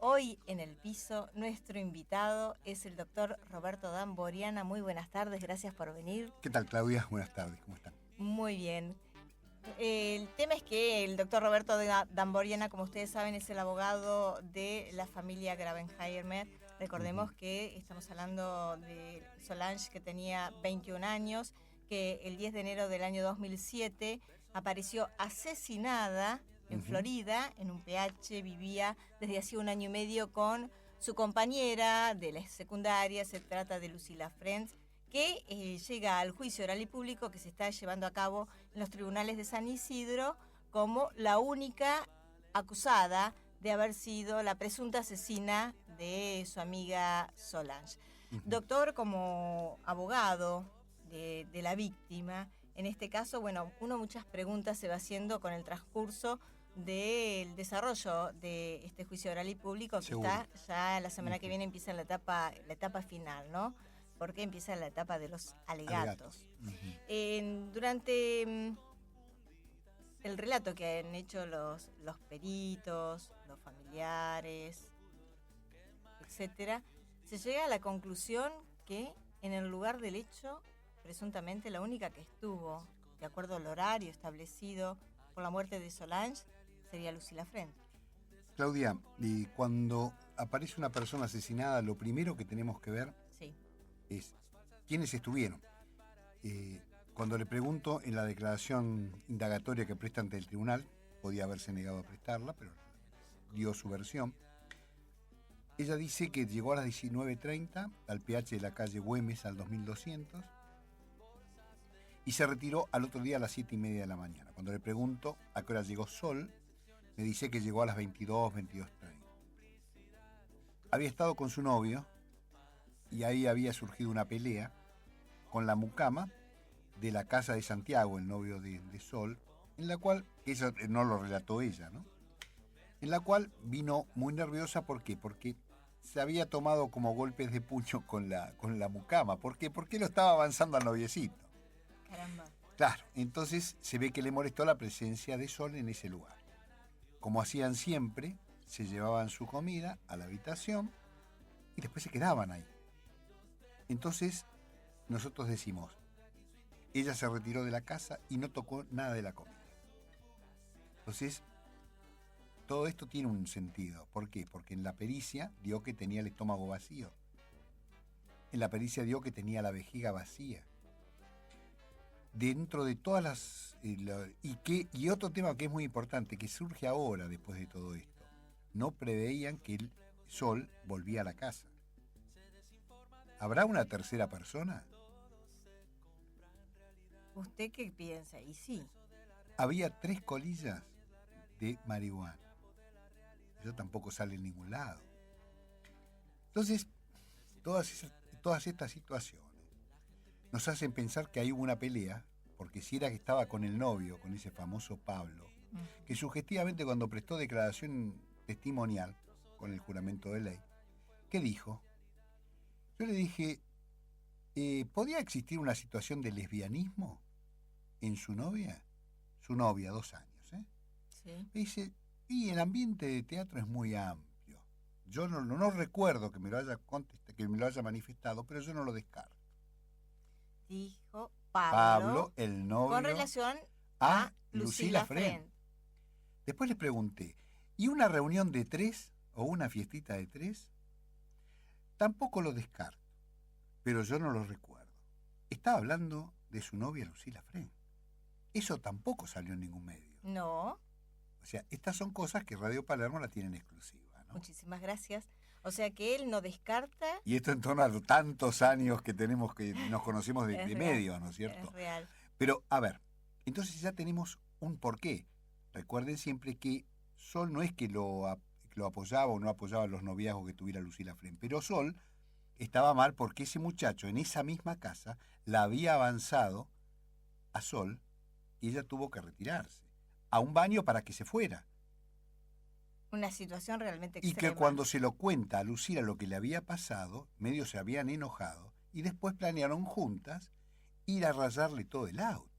Hoy en el piso nuestro invitado es el doctor Roberto Damboriana. Muy buenas tardes, gracias por venir. ¿Qué tal, Claudia? Buenas tardes, ¿cómo están? Muy bien. El tema es que el doctor Roberto Damboriana, como ustedes saben, es el abogado de la familia Gravenheimer. Recordemos que estamos hablando de Solange, que tenía 21 años, que el 10 de enero del año 2007 apareció asesinada en Florida, en un PH. Vivía desde hacía 1 año y medio con su compañera de la secundaria. Se trata de Lucila French, que llega al juicio oral y público que se está llevando a cabo en los tribunales de San Isidro como la única acusada de haber sido la presunta asesina de su amiga Solange. Doctor, como abogado de la víctima, en este caso, bueno, muchas preguntas se va haciendo con el transcurso del desarrollo de este juicio oral y público, que Seguro. está ya la semana que viene, empieza la etapa final, ¿no? Porque empieza la etapa de los alegatos. Durante el relato que han hecho los peritos, los familiares, etcétera, se llega a la conclusión que en el lugar del hecho, presuntamente la única que estuvo de acuerdo al horario establecido por la muerte de Solange sería Lucila French. Claudia, y cuando aparece una persona asesinada, lo primero que tenemos que ver es quiénes estuvieron. Cuando le pregunto en la declaración indagatoria que presta ante el tribunal, podía haberse negado a prestarla, pero dio su versión. Ella dice que llegó a las 19:30 al PH de la calle Güemes al 2200 y se retiró al otro día a las 7:30 de la mañana. Cuando le pregunto a qué hora llegó Sol, me dice que llegó a las 22:30. Había estado con su novio y ahí había surgido una pelea con la mucama de la casa de Santiago, el novio de Sol, en la cual, eso no lo relató ella, ¿no? En la cual vino muy nerviosa. ¿Por qué? Porque se había tomado como golpes de puño con la mucama. ¿Por qué? Porque lo estaba avanzando al noviecito. Caramba. Claro, entonces se ve que le molestó la presencia de Sol en ese lugar. Como hacían siempre, se llevaban su comida a la habitación y después se quedaban ahí. Entonces, nosotros decimos, ella se retiró de la casa y no tocó nada de la comida. Entonces, todo esto tiene un sentido. ¿Por qué? Porque en la pericia dio que tenía el estómago vacío. En la pericia dio que tenía la vejiga vacía. Dentro de todas las... Y otro tema que es muy importante, que surge ahora después de todo esto. No preveían que el Sol volvía a la casa. ¿Habrá una tercera persona? ¿Usted qué piensa? Y sí. Había 3 colillas de marihuana. Eso tampoco sale en ningún lado. Entonces, todas estas situaciones nos hacen pensar que ahí hubo una pelea, porque si era que estaba con el novio, con ese famoso Pablo, que sugestivamente cuando prestó declaración testimonial con el juramento de ley, ¿qué dijo? Yo le dije, ¿podía existir una situación de lesbianismo en su novia? Su novia, 2 años, ¿eh? Sí. Me dice, y el ambiente de teatro es muy amplio. Yo no recuerdo que me lo haya manifestado, pero yo no lo descarto. Dijo Pablo, el novio, con relación a Lucila French. French. Después le pregunté, ¿y una reunión de 3 o una fiestita de 3? Tampoco lo descarto, pero yo no lo recuerdo. Estaba hablando de su novia Lucila French. Eso tampoco salió en ningún medio. No. O sea, estas son cosas que Radio Palermo la tienen exclusiva, ¿no? Muchísimas gracias. O sea que él no descarta. Y esto en torno a tantos años que tenemos, que nos conocemos de real, medios, ¿no es cierto? Es real. Pero, a ver, entonces ya tenemos un porqué. Recuerden siempre que Sol no es que lo apoyaba o no apoyaba los noviazgos que tuviera Lucila French, pero Sol estaba mal porque ese muchacho en esa misma casa la había avanzado a Sol y ella tuvo que retirarse a un baño para que se fuera. Una situación realmente Y extrema. que cuando se lo cuenta a Lucila lo que le había pasado, medio se habían enojado y después planearon juntas ir a rayarle todo el auto.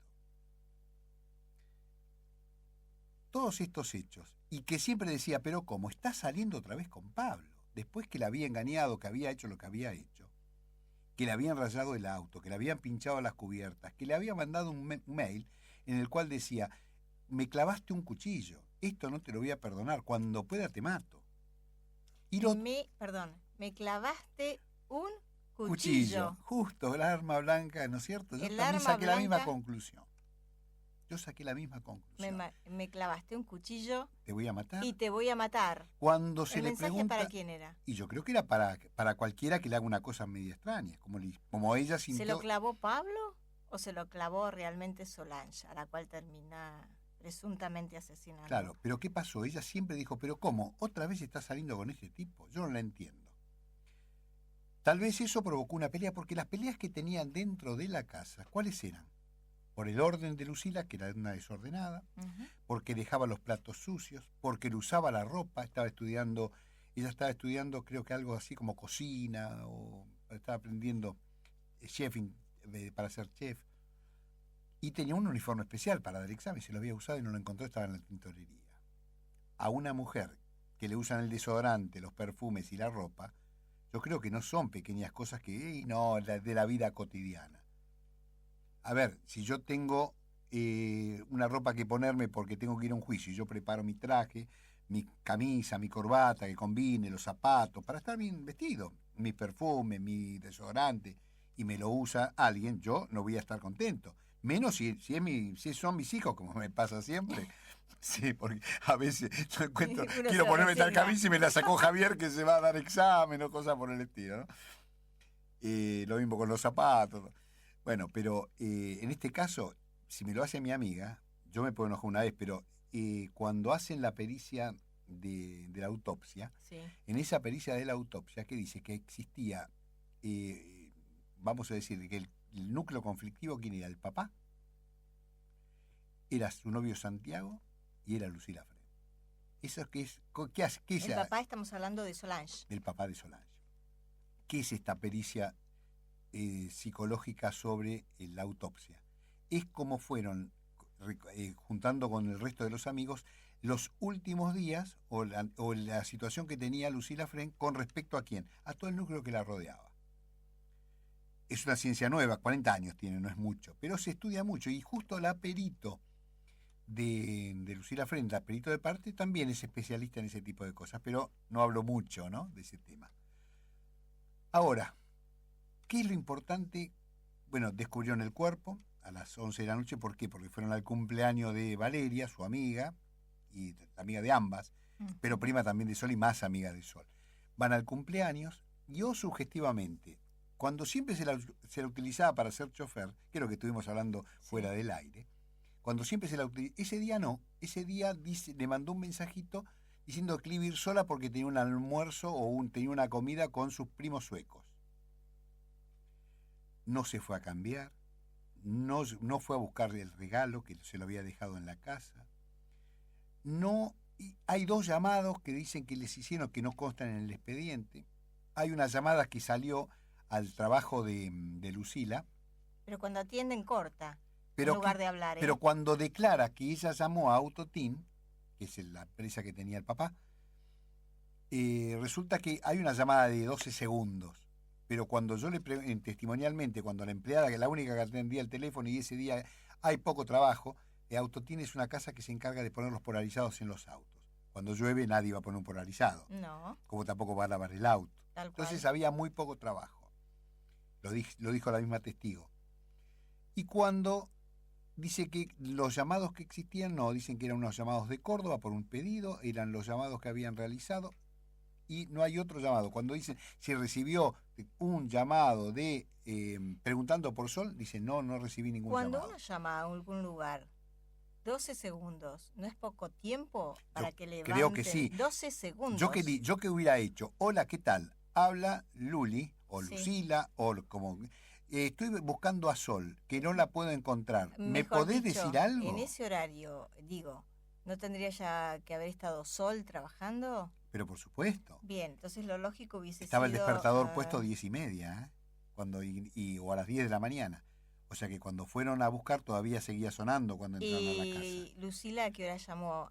todos estos hechos, y que siempre decía, pero ¿cómo? Está saliendo otra vez con Pablo, después que la había engañado, que había hecho lo que había hecho, que le habían rayado el auto, que le habían pinchado las cubiertas, que le había mandado un mail en el cual decía, me clavaste un cuchillo, esto no te lo voy a perdonar, cuando pueda te mato. Y me clavaste un cuchillo. Justo, el arma blanca, ¿no es cierto? Yo también saqué la misma conclusión. Yo saqué la misma conclusión. Me clavaste un cuchillo. Te voy a matar. Y te voy a matar. Cuando se le pregunta. ¿Para quién era? Y yo creo que era para cualquiera que le haga una cosa medio extraña, como ella sintió. ¿Se lo clavó Pablo o se lo clavó realmente Solange, a la cual termina presuntamente asesinando? Claro, pero ¿qué pasó? Ella siempre dijo, pero ¿cómo? ¿Otra vez está saliendo con este tipo? Yo no la entiendo. Tal vez eso provocó una pelea, porque las peleas que tenían dentro de la casa, ¿cuáles eran? Por el orden de Lucila, que era una desordenada, porque dejaba los platos sucios, porque le usaba la ropa, ella estaba estudiando creo que algo así como cocina, o estaba aprendiendo para ser chef, y tenía un uniforme especial para dar examen, se lo había usado y no lo encontró, estaba en la tintorería. A una mujer que le usan el desodorante, los perfumes y la ropa, yo creo que no son pequeñas cosas de la vida cotidiana. A ver, si yo tengo una ropa que ponerme porque tengo que ir a un juicio y yo preparo mi traje, mi camisa, mi corbata que combine, los zapatos, para estar bien vestido, mi perfume, mi desodorante, y me lo usa alguien, yo no voy a estar contento. Menos si son mis hijos, como me pasa siempre. Sí, porque a veces yo encuentro, quiero ponerme tal camisa y me la sacó Javier que se va a dar examen o cosas por el estilo, ¿no? Lo mismo con los zapatos. Bueno, pero en este caso, si me lo hace mi amiga, yo me puedo enojar una vez, pero cuando hacen la pericia de la autopsia, sí. En esa pericia de la autopsia que dice que existía, vamos a decir, que el núcleo conflictivo, ¿quién era? El papá, era su novio Santiago y era Lucila Fren. ¿Eso qué es? El papá, estamos hablando de Solange. El papá de Solange. ¿Qué es esta pericia psicológica sobre la autopsia? Es como fueron, juntando con el resto de los amigos, los últimos días o la situación que tenía Lucila Fren con respecto a quién, a todo el núcleo que la rodeaba. Es una ciencia nueva, 40 años tiene, no es mucho, pero se estudia mucho, y justo la perito de Lucila Fren, la perito de parte, también es especialista en ese tipo de cosas, pero no hablo mucho, ¿no?, de ese tema. Ahora, ¿qué es lo importante? Bueno, descubrieron el cuerpo a las 11 de la noche. ¿Por qué? Porque fueron al cumpleaños de Valeria, su amiga, y amiga de ambas, pero prima también de Sol y más amiga de Sol. Van al cumpleaños y sugestivamente, cuando siempre se la utilizaba para ser chofer, que es lo que estuvimos hablando fuera del aire, cuando siempre se la utilizaba, ese día le mandó un mensajito diciendo que iba a ir sola porque tenía un almuerzo tenía una comida con sus primos suecos. No se fue a cambiar, no fue a buscar el regalo que se lo había dejado en la casa. Hay 2 llamados que dicen que les hicieron, que no constan en el expediente. Hay una llamada que salió al trabajo de Lucila. Pero cuando atienden corta, en lugar de hablar. Pero cuando declara que ella llamó a Autotin, que es la empresa que tenía el papá, resulta que hay una llamada de 12 segundos. Pero cuando yo testimonialmente, cuando la empleada, que es la única que atendía el teléfono y ese día hay poco trabajo, Autotin es una casa que se encarga de poner los polarizados en los autos. Cuando llueve nadie va a poner un polarizado. No. Como tampoco va a lavar el auto. Tal cual. Entonces había muy poco trabajo. Lo dijo la misma testigo. Y cuando dice que los llamados que existían, dicen que eran unos llamados de Córdoba por un pedido, eran los llamados que habían realizado, y no hay otro llamado. Cuando dicen si recibió un llamado de preguntando por Sol, dicen no recibí ningún llamado. Cuando uno llama a algún lugar, 12 segundos, ¿no es poco tiempo para que levanten? Creo que sí. 12 segundos. Yo que hubiera hecho, hola, ¿qué tal? Habla Luli, o sí. Lucila, o como... estoy buscando a Sol, que no la puedo encontrar. ¿Me podés decir algo? En ese horario, ¿no tendría ya que haber estado Sol trabajando? Pero por supuesto. Bien, entonces lo lógico hubiese Estaba sido... el despertador puesto 10:30, o a las 10 de la mañana. O sea que cuando fueron a buscar todavía seguía sonando cuando entraron a la casa. ¿Y Lucila a qué hora llamó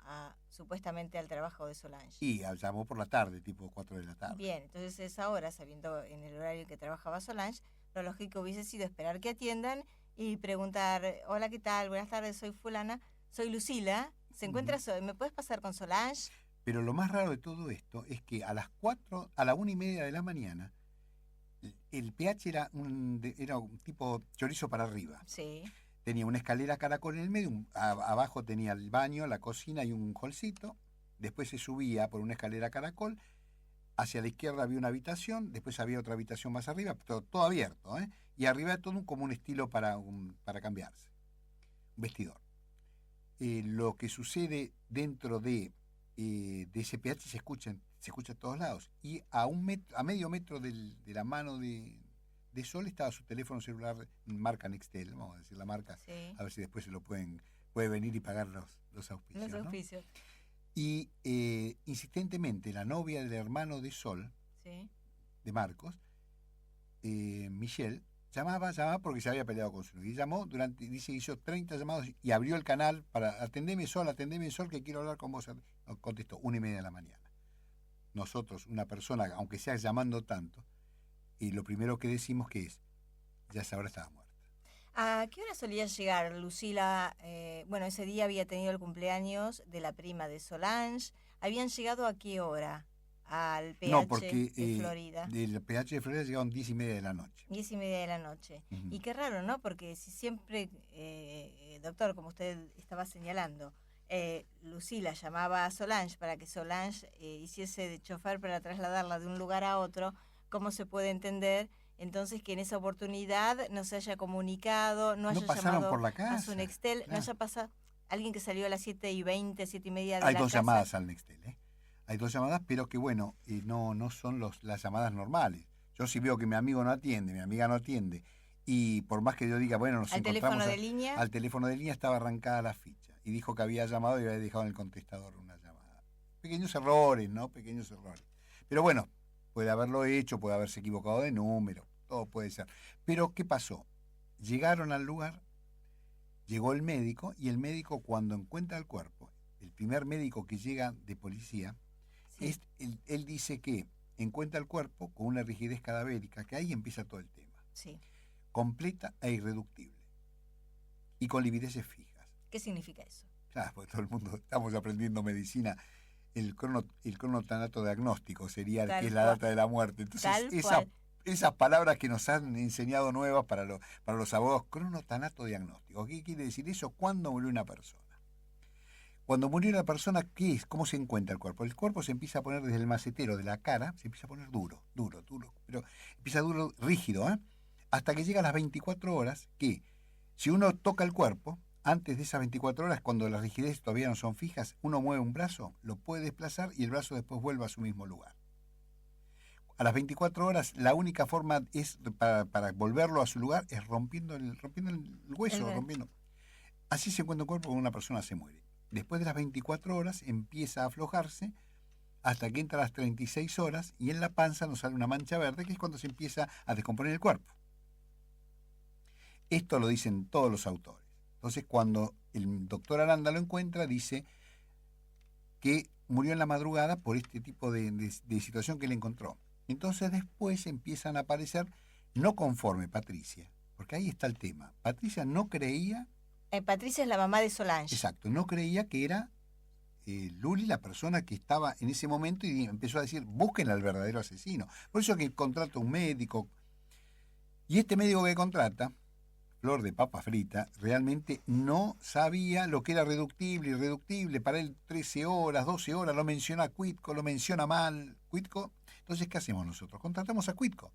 supuestamente al trabajo de Solange? Y llamó por la tarde, tipo 4 de la tarde. Bien, entonces esa hora, sabiendo en el horario en que trabajaba Solange, lo lógico hubiese sido esperar que atiendan y preguntar, hola, ¿qué tal? Buenas tardes, soy fulana, soy Lucila, ¿se encuentra? ¿Me puedes pasar con Solange? Pero lo más raro de todo esto es que a las 1:30 de la mañana, el PH era un tipo chorizo para arriba. Sí. Tenía una escalera caracol en el medio, abajo tenía el baño, la cocina y un hallcito. Después se subía por una escalera caracol. Hacia la izquierda había una habitación, después había otra habitación más arriba, todo abierto, ¿eh? Y arriba todo como un estilo para cambiarse, un vestidor. Lo que sucede dentro de ese PH se escucha a todos lados. Y a medio metro de la mano de Sol estaba su teléfono celular, marca Nextel, vamos a decir la marca, sí. A ver si después puede venir y pagar los auspicios. Los auspicios. ¿No? Y insistentemente la novia del hermano de Sol, sí. de Marcos, Michelle, llamaba porque se había peleado con su novia. Y llamó, hizo 30 llamados y abrió el canal para atendeme Sol, que quiero hablar con vos. Contestó 1:30 de la mañana. Nosotros, una persona, aunque sea llamando tanto, y lo primero que decimos que es, ya esa hora estaba muerta. ¿A qué hora solía llegar Lucila? Bueno, ese día había tenido el cumpleaños de la prima de Solange. ¿Habían llegado a qué hora al PH de Florida? Del PH de Florida llegaron 10:30 de la noche. 10:30 de la noche. Uh-huh. Y qué raro, ¿no? Porque si siempre, doctor, como usted estaba señalando, Lucila llamaba a Solange para que Solange hiciese de chofer para trasladarla de un lugar a otro, ¿cómo se puede entender entonces que en esa oportunidad no se haya comunicado, no haya llamado por la casa, a su Nextel, claro. No haya pasado alguien que salió a las 7:20, 7:30 de la casa? Hay dos llamadas al Nextel, ¿eh? Hay dos llamadas, pero que bueno, no son las llamadas normales. Yo si veo que mi amigo no atiende, mi amiga no atiende, y por más que yo diga, bueno, nos encontramos... Al teléfono de línea estaba arrancada la ficha, y dijo que había llamado y había dejado en el contestador una llamada. Pequeños errores, ¿no? Pequeños errores. Pero bueno, puede haberlo hecho, puede haberse equivocado de número, todo puede ser. Pero, ¿qué pasó? Llegaron al lugar, llegó el médico, y el médico cuando encuentra el cuerpo, el primer médico que llega de policía, sí. Él dice que encuentra el cuerpo con una rigidez cadavérica, que ahí empieza todo el tema. Sí. Completa e irreductible. Y con livideces fijas. ¿Qué significa eso? Claro, porque todo el mundo estamos aprendiendo medicina. El cronotanato diagnóstico sería que es la data de la muerte. Entonces, esas palabras que nos han enseñado nuevas para los abogados, cronotanato diagnóstico. ¿Qué quiere decir eso? ¿Cuándo murió una persona? Cuando murió una persona, ¿qué es? ¿Cómo se encuentra el cuerpo? El cuerpo se empieza a poner desde el macetero de la cara, se empieza a poner duro, pero empieza duro, rígido, hasta que llega a las 24 horas, que si uno toca el cuerpo, antes de esas 24 horas, cuando las rigideces todavía no son fijas, uno mueve un brazo, lo puede desplazar y el brazo después vuelve a su mismo lugar. A las 24 horas, la única forma es para volverlo a su lugar es rompiendo el hueso. Así se encuentra un cuerpo cuando una persona se muere. Después de las 24 horas empieza a aflojarse hasta que entra a las 36 horas y en la panza nos sale una mancha verde, que es cuando se empieza a descomponer el cuerpo. Esto lo dicen todos los autores. Entonces, cuando el doctor Aranda lo encuentra, dice que murió en la madrugada por este tipo de situación que él encontró. Entonces, después empiezan a aparecer, no conforme Patricia, porque ahí está el tema. Patricia no creía... Patricia es la mamá de Solange. Exacto, no creía que era Luli la persona que estaba en ese momento y empezó a decir, busquen al verdadero asesino. Por eso que contrata un médico. Y este médico que contrata, Flor de papa frita, realmente no sabía lo que era reductible, irreductible. Para él 13 horas, 12 horas, lo menciona Cuitco, lo menciona mal. Cuitco, entonces, ¿qué hacemos nosotros? Contratamos a Cuitco.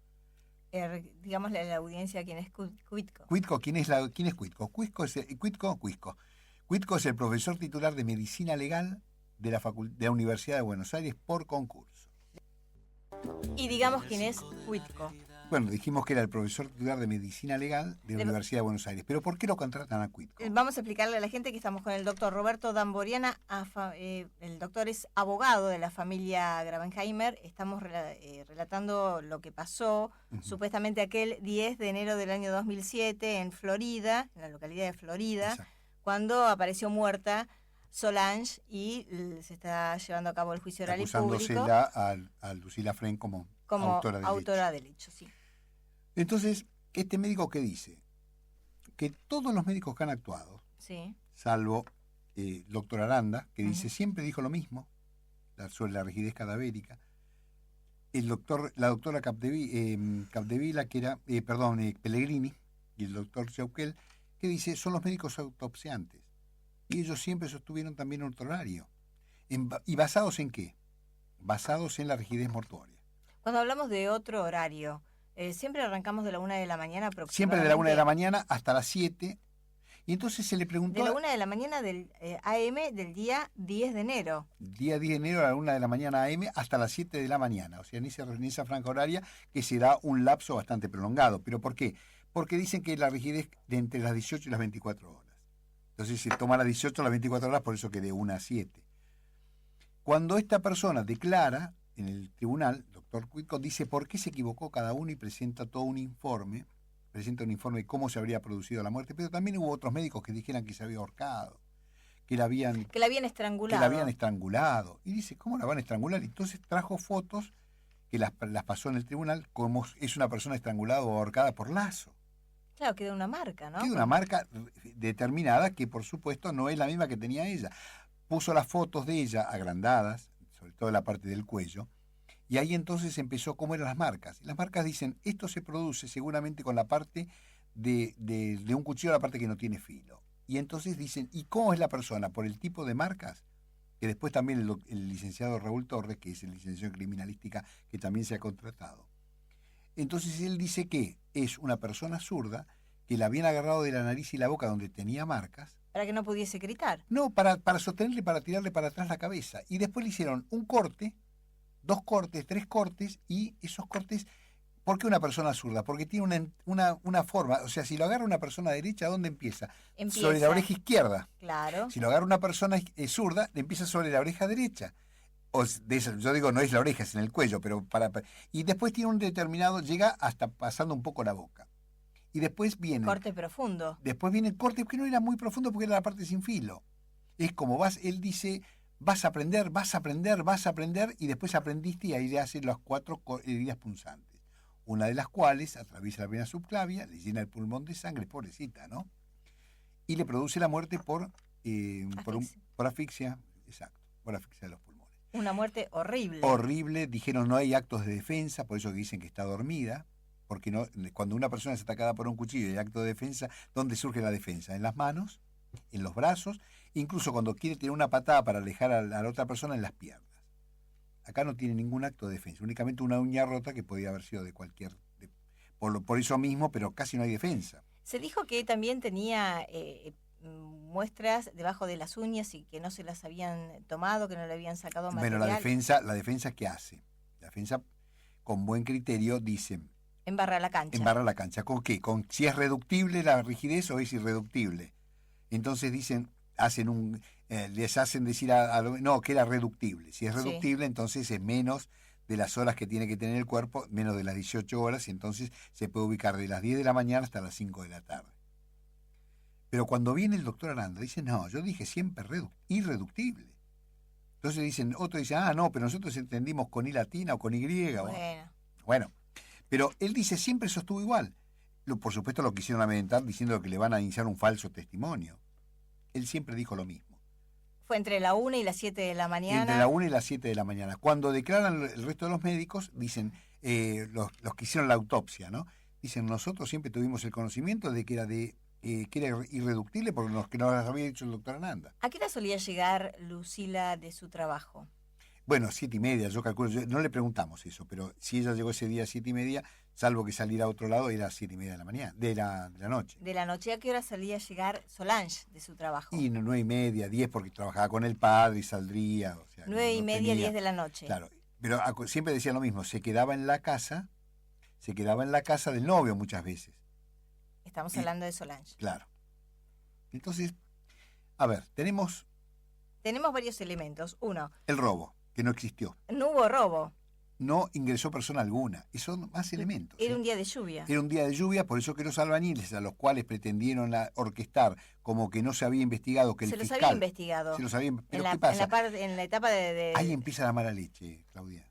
Digámosle a la audiencia quién es Cuitco. Cuitco, ¿quién es Cuitco? Cuitco es el profesor titular de Medicina Legal de la Universidad de Buenos Aires por concurso. Y digamos quién es Cuitco. Bueno, dijimos que era el profesor titular de Medicina Legal de la Universidad de Buenos Aires. ¿Pero por qué lo contratan a Cuitco? Vamos a explicarle a la gente que estamos con el doctor Roberto Damboriana. El doctor es abogado de la familia Grabenheimer. Estamos relatando lo que pasó supuestamente aquel 10 de enero del año 2007 en Florida, en la localidad de Florida, Exacto. cuando apareció muerta Solange y se está llevando a cabo el juicio oral y público. Acusándosela a Lucila Fren como autora del hecho. Sí. Entonces, ¿este médico qué dice? Que todos los médicos que han actuado, Sí. salvo el doctor Aranda, que dice, siempre dijo lo mismo sobre la rigidez cadavérica, la doctora Capdevila, que era, Pellegrini, y el doctor Chauquel, que dice, son los médicos autopsiantes. Y ellos siempre sostuvieron también un horario. ¿Y basados en qué? Basados en la rigidez mortuoria. Cuando hablamos de otro horario, siempre arrancamos de la 1 de la mañana aproximadamente. Siempre de la 1 de la mañana hasta las 7. Y entonces se le preguntó... De la 1 de la mañana del AM del día 10 de enero. Día 10 de enero a la 1 de la mañana AM hasta las 7 de la mañana. O sea, en esa franja horaria que se da un lapso bastante prolongado. ¿Pero por qué? Porque dicen que la rigidez de entre las 18 y las 24 horas. Entonces se toma las 18 a las 24 horas, por eso que de 1 a 7. Cuando esta persona declara en el tribunal, doctor Cuitco dice por qué se equivocó cada uno y presenta todo un informe, de cómo se habría producido la muerte, pero también hubo otros médicos que dijeran que se había ahorcado, que la habían estrangulado. Y dice, ¿cómo la van a estrangular? Entonces trajo fotos que las pasó en el tribunal como es una persona estrangulada o ahorcada por lazo. Claro, queda una marca, ¿no? Queda una marca determinada que por supuesto no es la misma que tenía ella. Puso las fotos de ella agrandadas, sobre todo en la parte del cuello, y ahí entonces empezó cómo eran las marcas. Y las marcas dicen, esto se produce seguramente con la parte de un cuchillo, la parte que no tiene filo. Y entonces dicen, ¿y cómo es la persona? Por el tipo de marcas, que después también el licenciado Raúl Torres, que es el licenciado en criminalística, que también se ha contratado. Entonces él dice que es una persona zurda, que la habían agarrado de la nariz y la boca donde tenía marcas. Para que no pudiese gritar. No, para sostenerle, para tirarle para atrás la cabeza. Y después le hicieron un corte, 2 cortes, 3 cortes, y esos cortes, ¿por qué una persona zurda? Porque tiene una forma, o sea, si lo agarra una persona derecha, ¿dónde empieza? Sobre la oreja izquierda. Claro. Si lo agarra una persona zurda, empieza sobre la oreja derecha. Yo digo, no es la oreja, es en el cuello, pero y después tiene un determinado, llega hasta pasando un poco la boca. Y después viene... Corte profundo. Después viene el corte, que no era muy profundo porque era la parte sin filo. Es como él dice, vas a aprender, y después aprendiste y ahí le hacen las 4 heridas punzantes. Una de las cuales atraviesa la vena subclavia, le llena el pulmón de sangre, pobrecita, ¿no? Y le produce la muerte por asfixia, exacto, por asfixia de los pulmones. Una muerte horrible. Horrible, dijeron no hay actos de defensa, por eso dicen que está dormida, porque no, cuando una persona es atacada por un cuchillo y hay acto de defensa, ¿dónde surge la defensa? En las manos, en los brazos, incluso cuando quiere tirar una patada para alejar a la otra persona, en las piernas. Acá no tiene ningún acto de defensa, únicamente una uña rota que podía haber sido de cualquier... por eso mismo, pero casi no hay defensa. Se dijo que también tenía muestras debajo de las uñas y que no se las habían tomado, que no le habían sacado material. Bueno, la defensa ¿qué hace? La defensa, con buen criterio, dice... Embarra la cancha. Embarra la cancha. ¿Con qué? Con si es reductible la rigidez o es irreductible. Entonces dicen, les hacen decir no, que era reductible. Si es reductible, entonces es menos de las horas que tiene que tener el cuerpo, menos de las 18 horas, y entonces se puede ubicar de las 10 de la mañana hasta las 5 de la tarde. Pero cuando viene el doctor Aranda, dice, no, yo dije siempre irreductible. Entonces otro dice, no, pero nosotros entendimos con I latina o con Y. Bueno, pero él dice, siempre sostuvo igual. Por supuesto lo quisieron amedrentar diciendo que le van a iniciar un falso testimonio. Él siempre dijo lo mismo. Fue entre la 1 y las 7 de la mañana. Entre la 1 y las 7 de la mañana. Cuando declaran el resto de los médicos, dicen, los que hicieron la autopsia, ¿no? Dicen, nosotros siempre tuvimos el conocimiento de que era irreductible por lo que nos había dicho el doctor Aranda. ¿A qué hora solía llegar Lucila de su trabajo? Bueno, 7:30, yo calculo, no le preguntamos eso, pero si ella llegó ese día a 7:30, salvo que saliera a otro lado, era 7:30 de la mañana, de la noche. De la noche, ¿a qué hora salía a llegar Solange de su trabajo? Y 9:30, 10, porque trabajaba con el padre y saldría. O sea, 9:30, 10 de la noche. Claro, pero siempre decía lo mismo, se quedaba en la casa, se quedaba en la casa del novio muchas veces. Estamos hablando de Solange. Claro. Entonces, a ver, tenemos varios elementos. Uno, el robo, que no existió. no hubo robo. No ingresó persona alguna. Y son más elementos. Era un día de lluvia. Era un día de lluvia, por eso que los albañiles, a los cuales pretendieron orquestar como que no se había investigado, que el fiscal... Se los había investigado. Se los había... Pero ¿qué pasa? En la etapa de... Ahí empieza la mala leche, Claudia.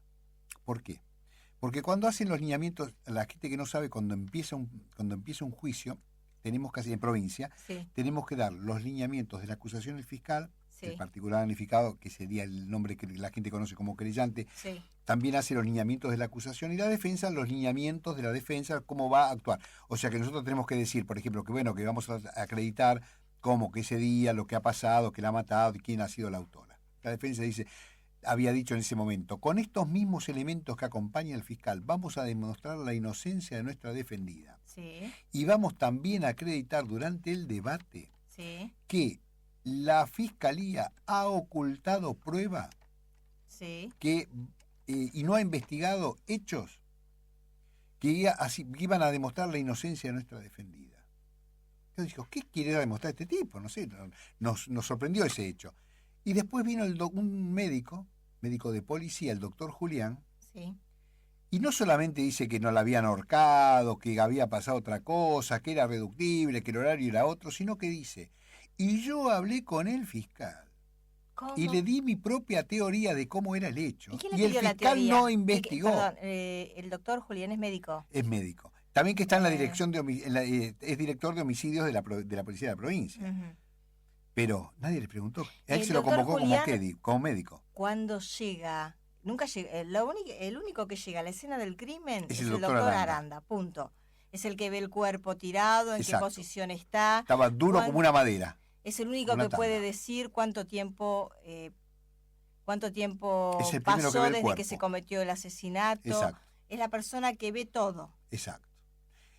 ¿Por qué? Porque cuando hacen los lineamientos, la gente que no sabe, cuando empieza un juicio, tenemos que hacer en provincia, sí, tenemos que dar los lineamientos de la acusación del fiscal, sí, el particular damnificado, que sería el nombre que la gente conoce como querellante, sí, también hace los lineamientos de la acusación y la defensa, los lineamientos de la defensa, cómo va a actuar. O sea que nosotros tenemos que decir, por ejemplo, que bueno, que vamos a acreditar cómo que ese día, lo que ha pasado, que la ha matado y quién ha sido la autora. La defensa dice, había dicho en ese momento, con estos mismos elementos que acompaña al fiscal, vamos a demostrar la inocencia de nuestra defendida. sí, Y vamos también a acreditar durante el debate, sí, que la fiscalía ha ocultado prueba, sí, que y no ha investigado hechos que iban a demostrar la inocencia de nuestra defendida. Yo digo, ¿qué quiere demostrar este tipo? No sé, nos sorprendió ese hecho. Y después vino un médico de policía, el doctor Julián, sí, y no solamente dice que no la habían ahorcado, que había pasado otra cosa, que era reductible, que el horario era otro, sino que dice, y yo hablé con el fiscal. ¿cómo? Y le di mi propia teoría de cómo era el hecho. ¿Y quién le Y el pidió la fiscal teoría? no investigó. Perdón, el doctor Julián es médico. Es médico. También que está en la dirección es director de homicidios de la policía de la provincia. Uh-huh. Pero nadie le preguntó. A él El se lo doctor convocó Julián, como médico. Cuando llega, nunca llega, el único que llega a la escena del crimen Es es el el doctor doctor Aranda. Aranda, punto. Es el que ve el cuerpo tirado, en Exacto. qué posición está. Estaba duro como una madera. Es el único una que tabla. puede decir cuánto tiempo Es el primero que pasó ve el desde cuerpo. que se cometió el asesinato. Exacto. Es la persona que ve todo, Exacto.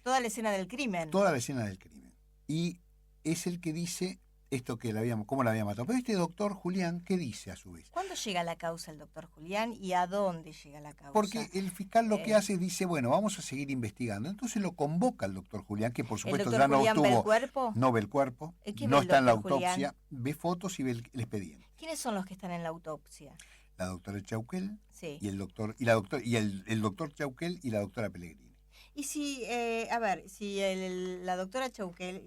toda la escena del crimen. Toda la escena del crimen. Y es el que dice esto que cómo la había matado. Pero este doctor Julián, ¿qué dice a su vez? ¿Cuándo llega a la causa el doctor Julián y a dónde llega la causa? Porque el fiscal lo que hace es dice, bueno, vamos a seguir investigando. Entonces lo convoca el doctor Julián, que por supuesto ya no Julián tuvo... ¿Ve el cuerpo? No ve el cuerpo, ¿Qué no ve el está en la doctor autopsia, Julián? ve fotos y ve el expediente. ¿Quiénes son los que están en la autopsia? La doctora Chauquel Sí. y el doctor Chauquel y la doctora Pellegrini. Y si, si la doctora Chauquel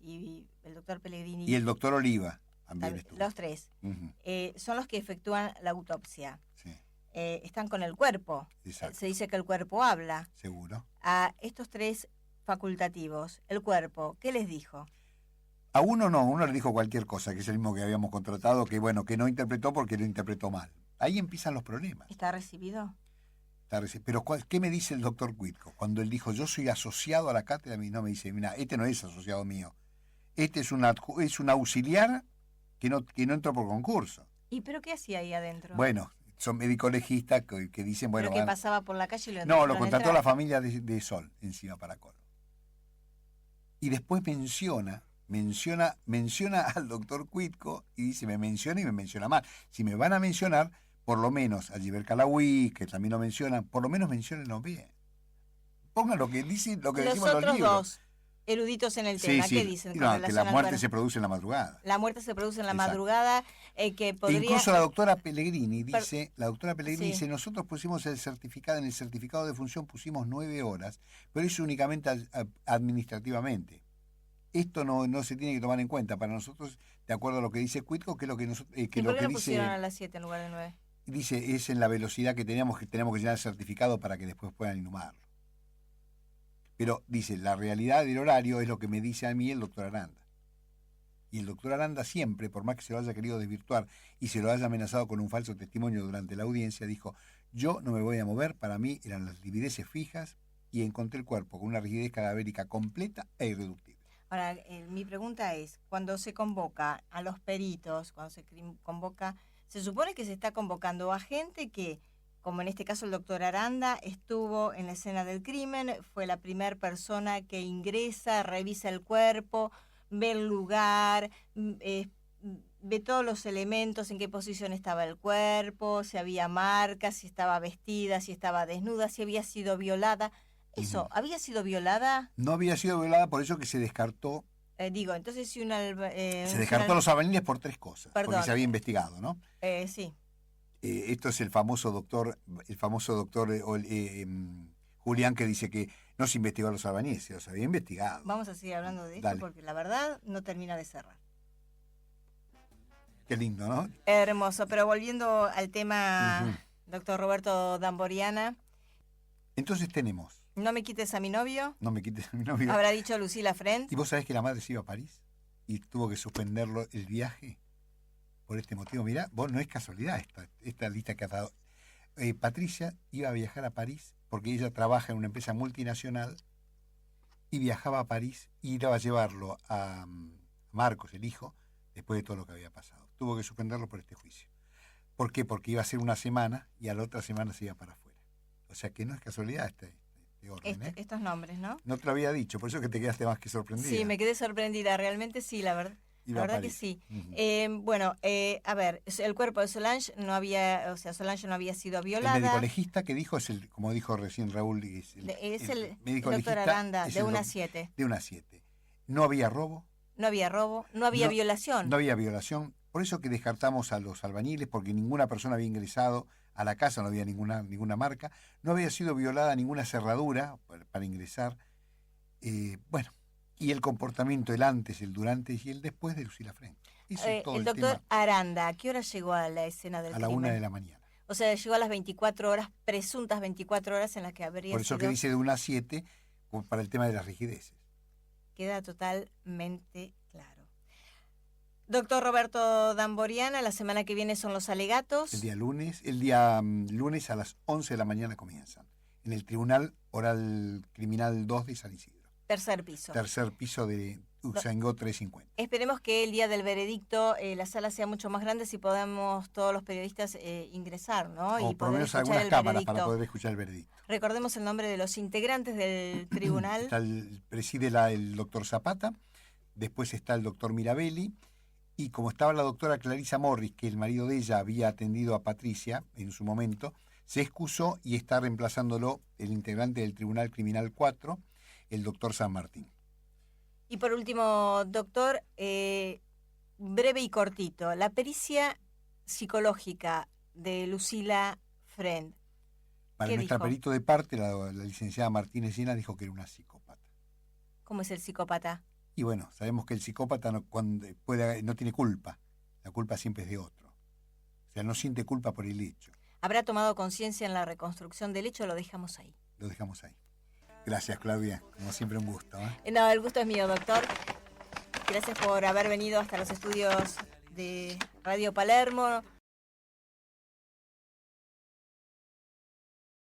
y el doctor Pellegrini... Y el doctor Oliva también estuvo. Los tres. Uh-huh. Son los que efectúan la autopsia. Sí. Están con el cuerpo. Exacto. Se dice que el cuerpo habla. Seguro. A estos tres facultativos, el cuerpo, ¿qué les dijo? A uno le dijo cualquier cosa, que es el mismo que habíamos contratado, que bueno, que no interpretó porque lo interpretó mal. Ahí empiezan los problemas. ¿Está recibido? Pero ¿qué me dice el doctor Cuitco? Cuando él dijo, yo soy asociado a la cátedra, a mí no me dice, mira, este no es asociado mío. Este es un auxiliar que no entró por concurso. ¿Y pero qué hacía ahí adentro? Bueno, son médicos legistas que dicen, bueno... ¿Pero que pasaba por la calle y lo No, lo contrató la familia de Sol, encima para Colo. Y después menciona al doctor Cuitco y dice, me menciona y me menciona mal. Si me van a mencionar, por lo menos a Giver Calahuí, que también lo mencionan, por lo menos menciónenlo bien. Pongan lo que dicen, lo que decimos en los libros. Los otros dos eruditos en el tema, ¿qué dicen? No, que la muerte se produce en la madrugada. La muerte se produce en la Exacto. madrugada, que podría... Incluso la doctora Pellegrini dice, sí. dice, nosotros pusimos en el certificado de defunción pusimos 9 horas, pero eso únicamente administrativamente. Esto no se tiene que tomar en cuenta para nosotros, de acuerdo a lo que dice Cuitco, que es lo que ¿Y por qué lo pusieron a las 7 en lugar de 9? Dice, es en la velocidad que tenemos que llenar el certificado para que después puedan inhumarlo. Pero dice, la realidad del horario es lo que me dice a mí el doctor Aranda. Y el doctor Aranda siempre, por más que se lo haya querido desvirtuar y se lo haya amenazado con un falso testimonio durante la audiencia, dijo, yo no me voy a mover, para mí eran las livideces fijas y encontré el cuerpo con una rigidez cadavérica completa e irreductible. Ahora, mi pregunta es, cuando se convoca a los peritos, cuando se convoca, se supone que se está convocando a gente que, como en este caso el doctor Aranda, estuvo en la escena del crimen, fue la primera persona que ingresa, revisa el cuerpo, ve el lugar, ve todos los elementos, en qué posición estaba el cuerpo, si había marcas, si estaba vestida, si estaba desnuda, si había sido violada. Eso, Ujú. ¿había sido violada? No había sido violada, por eso que se descartó. Entonces si una... Se descartó a los albaniles por 3 cosas, porque Perdón. se había investigado, ¿no? Sí. Esto es el famoso doctor Julián, que dice que no se investigó a los albañiles, se los había investigado. Vamos a seguir hablando de esto Dale. porque la verdad no termina de cerrar. Qué lindo, ¿no? Hermoso, pero volviendo al tema, Ujú. doctor Roberto Damboriana, Entonces tenemos, no me quites a mi novio, no me quites a mi novio. habrá dicho Lucila Friend. ¿Y vos sabés que la madre se iba a París y tuvo que suspenderlo el viaje por este motivo? Mirá, vos no es casualidad esta lista que has dado. Patricia iba a viajar a París porque ella trabaja en una empresa multinacional y viajaba a París y iba a llevarlo a Marcos, el hijo, después de todo lo que había pasado. Tuvo que suspenderlo por este juicio. ¿Por qué? Porque iba a ser una semana y a la otra semana se iba para afuera. O sea que no es casualidad este orden, ¿eh? Estos nombres, ¿no? No te lo había dicho, por eso que te quedaste más que sorprendida. Sí, me quedé sorprendida, realmente sí, la verdad. Iba La a verdad que París. sí. Ujú. Bueno, a ver, el cuerpo de Solange no había, o sea, Solange no había sido El violada. médico legista que dijo es el, como dijo recién Raúl, es el médico doctor legista, Aranda, es de el 1 a doc- 7. de 1 a 7. No había robo, No había robo, no había No- violación. no había violación. Por eso que descartamos a los albañiles, porque ninguna persona había ingresado a la casa, no había ninguna marca. No había sido violada ninguna cerradura para ingresar. Bueno, y el comportamiento, el antes, el durante y el después de Lucila Friend. Eso es todo El el doctor tema Aranda, ¿a qué hora llegó a la escena del a la crimen? 1 de la mañana. O sea, llegó a las 24 horas, presuntas 24 horas en las que habría Por eso sido... que dice de 1 a 7, para el tema de las rigideces. Queda totalmente claro. Doctor Roberto Damboriana, la semana que viene son los alegatos. El día lunes a las 11 de la mañana comienzan. En el Tribunal Oral Criminal 2 de San Isidro. Tercer piso. Tercer piso de Uxangó 350. Esperemos que el día del veredicto la sala sea mucho más grande si podamos todos los periodistas ingresar, ¿no? O Y por lo poder menos escuchar algunas el cámaras veredicto. para poder escuchar el veredicto. Recordemos el nombre de los integrantes del tribunal. Preside el doctor Zapata, después está el doctor Mirabelli, y como estaba la doctora Clarisa Morris, que el marido de ella había atendido a Patricia en su momento, se excusó y está reemplazándolo el integrante del Tribunal Criminal 4, el doctor San Martín. Y por último, doctor, breve y cortito, la pericia psicológica de Lucila Friend. Para ¿Qué nuestra dijo? perito de parte, la licenciada Martínez Llena dijo que era una psicópata. ¿Cómo es el psicópata? Y bueno, sabemos que el psicópata no tiene culpa. La culpa siempre es de otro. O sea, no siente culpa por el hecho. ¿Habrá tomado conciencia en la reconstrucción del hecho? Lo dejamos ahí. Lo dejamos ahí. Gracias, Claudia. Como siempre, un gusto. No, el gusto es mío, doctor. Gracias por haber venido hasta los estudios de Radio Palermo.